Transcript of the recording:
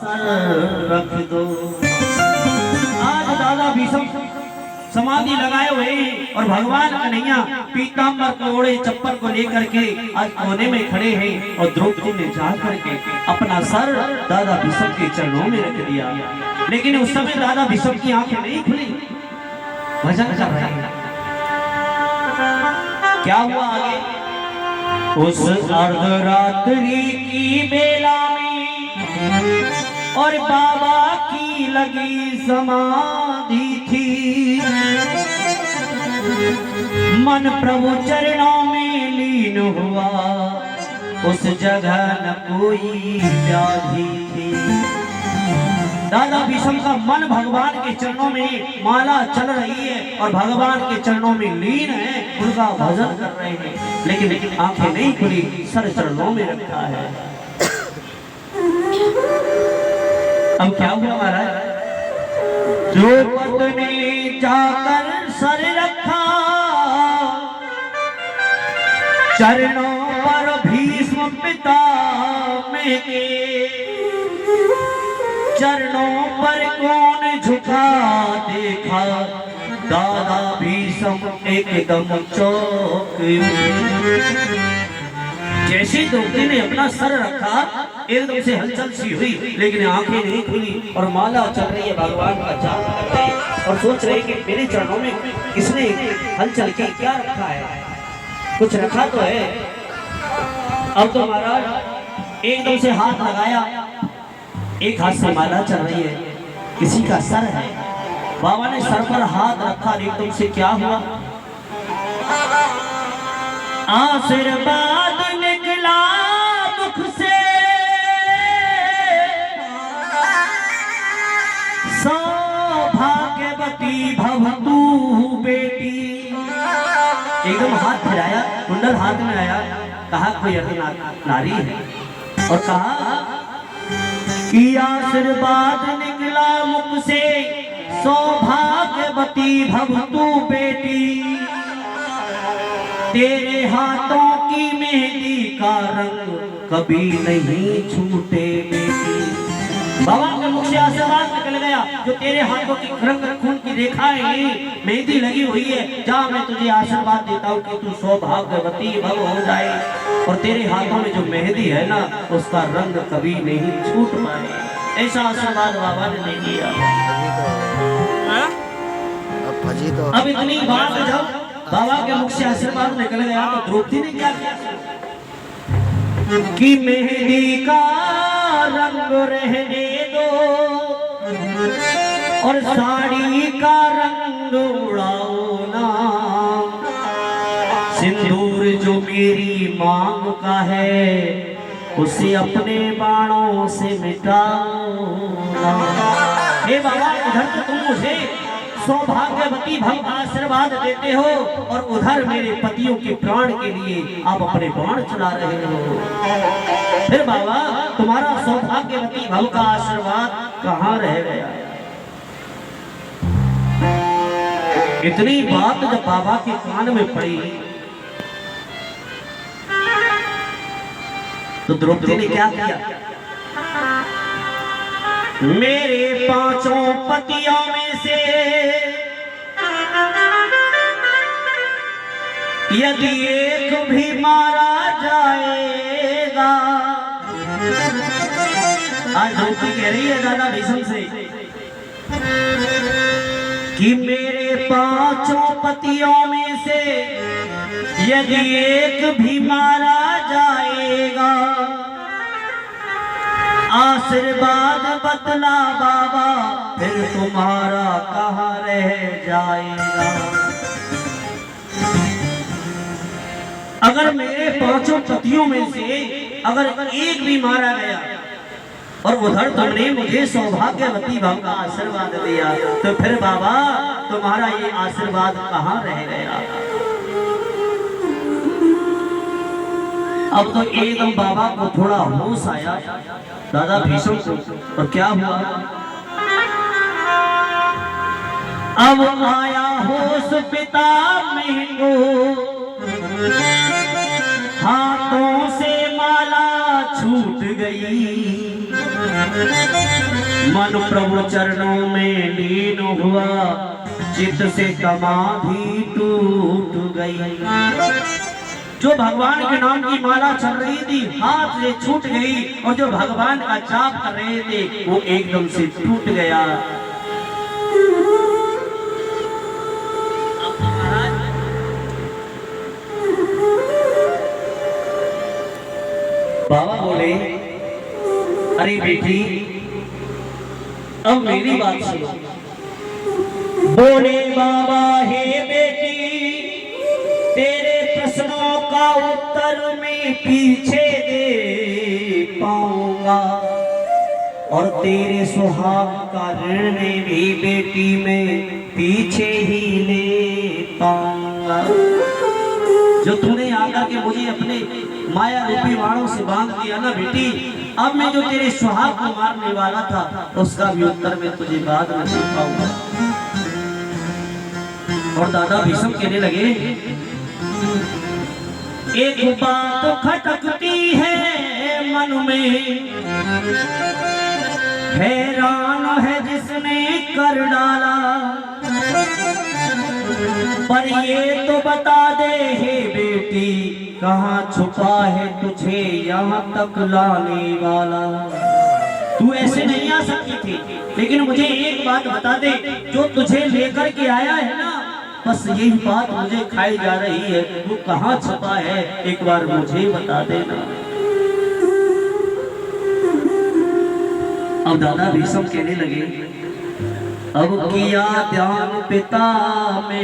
Sir रख दो। आज दादा भीष्म समाधि लगाए हुए और भगवान कन्हैया पीताम्बर कोड़े चप्पल को लेकर के आज कोने में खड़े हैं और द्रौपदी ने जा करके अपना सर दादा भीष्म के चरणों में रख दिया। लेकिन उस समय दादा भीष्म की आंखें नहीं खुली, भजन कर रहे हैं। क्या हुआ आगे? उस अर्धरात्रि की बेला में और बाबा की लगी समाधि थी, मन प्रभु चरणों में लीन हुआ, उस जगह न कोई व्याधि थी। दादा भीष्म का मन भगवान के चरणों में, माला चल रही है और भगवान के चरणों में लीन है, उनका भजन कर रहे हैं, लेकिन आंखें नहीं खुली, सर चरणों में रखा है। अब क्या हुआ महाराज? द्रौपदी ने जाकर सर रखा चरणों पर भीष्म पितामह के, चरणों पर कौन झुका देखा, दादा भीष्म एकदम चौंक। जैसे द्रौपदी ने अपना सर रखा एकदम से हलचल सी हुई, लेकिन आंखें नहीं खुली और माला चल रही है, भगवान का जाप कर रहे हैं और सोच रहे कि मेरे चरणों में किसने हलचल की, क्या रखा है, कुछ रखा तो है। अब तो महाराज एकदम से हाथ लगाया, एक हाथ से माला चल रही है, किसी का सर है, बाबा ने सर पर हाथ रखा, एकदम से क्या हुआ? आशीर्वाद निकला मुख से, सौभाग्यवती भव तू बेटी। एकदम हाथ फिराया, कुंडल हाथ में आया, कहा कोई नारी है और कहा कि आशीर्वाद निकला मुख से, सौभाग्यवती भव तू बेटी, तेरे हाथों की मेहंदी का रंग कभी नहीं छूटे बेटी। बाबा के मुख से आशीर्वाद निकल गया, जो तेरे हाथों की रंग खून की रेखाएं मेहंदी लगी हुई है, जा मैं तुझे आशीर्वाद देता हूँ कि तू सौभाग्यवती भव हो जाए और तेरे हाथों में जो मेहंदी है ना, उसका रंग कभी नहीं छूट पाए। ऐसा आशीर्वाद बाबा ने नहीं दिया। अब इतनी बात जब बाबा के मुख से आशीर्वाद निकल गया तो द्रौपदी ने क्या किया कि मेहंदी का रंग रहने दो और साड़ी का रंग उड़ाओ ना, सिंदूर जो मेरी मांग का है उसे अपने बाणों से मिटाओ ना। हे बाबा, इधर तो तुम मुझे सौभाग्यवती भव का आशीर्वाद देते हो और उधर मेरे पतियों के प्राण के लिए आप अपने बाण चला रहे हो, फिर बाबा तुम्हारा सौभाग्यवती भव का आशीर्वाद कहाँ रह गया? इतनी बात जब बाबा के कान में पड़ी तो द्रौपदी ने क्या किया? मेरे पांचों पतियों में से यदि एक भी मारा जाएगा, आज द्रौपदी कह रही है दादा भीष्म से कि मेरे पांचों पतियों में से यदि एक भी मारा जाएगा, आशीर्वाद बदला बाबा फिर तुम्हारा कहाँ रह जाएगा। अगर मेरे पांचों पतियों में से अगर एक भी मारा गया और उधर तुमने मुझे सौभाग्यवती भव का आशीर्वाद दिया, तो फिर बाबा तुम्हारा ये आशीर्वाद कहाँ रह गया? अब तो एकदम बाबा को थोड़ा होश आया, दादा भीष्म को, और क्या हुआ? अब आया होश पितामह को, हाथों से माला छूट गई, मन प्रभु चरणों में लीन हुआ, चित्त से समाधि टूट गई। जो भगवान के नाम की माला चल रही थी हाथ से छूट गई, और जो भगवान का जाप कर रहे थे वो एकदम से टूट गया। बाबा बोले, अरे बेटी अब मेरी बात सुनो। बोले बाबा, हे बेटी तेरे प्रश्नों का उत्तर मैं पीछे दे पाऊंगा, और तेरे सुहाग का ऋण में भी बेटी मैं पीछे ही ले पाऊंगा। जो तूने आकर के मुझे अपने माया रूपी बाणों से बांध दिया ना बेटी, अब मैं जो तेरे सुहाग को मारने वाला था उसका भी उत्तर मैं तुझे बाद में दे पाऊंगा। और दादा भीष्म कहने लगे, एक बात खटकती है मन में, हैरान है जिसने कर डाला, पर ये तो बता दे हे बेटी, कहाँ छुपा है तुझे यहाँ तक लाने वाला। तू ऐसे नहीं आ सकती थी, लेकिन मुझे एक बात बता दे, जो तुझे लेकर के आया है ना, बस यही बात मुझे खाई जा रही है, वो कहाँ छुपा है एक बार मुझे बता देना। अब दादा भीष्म कहने लगे, अब किया ध्यान पिता में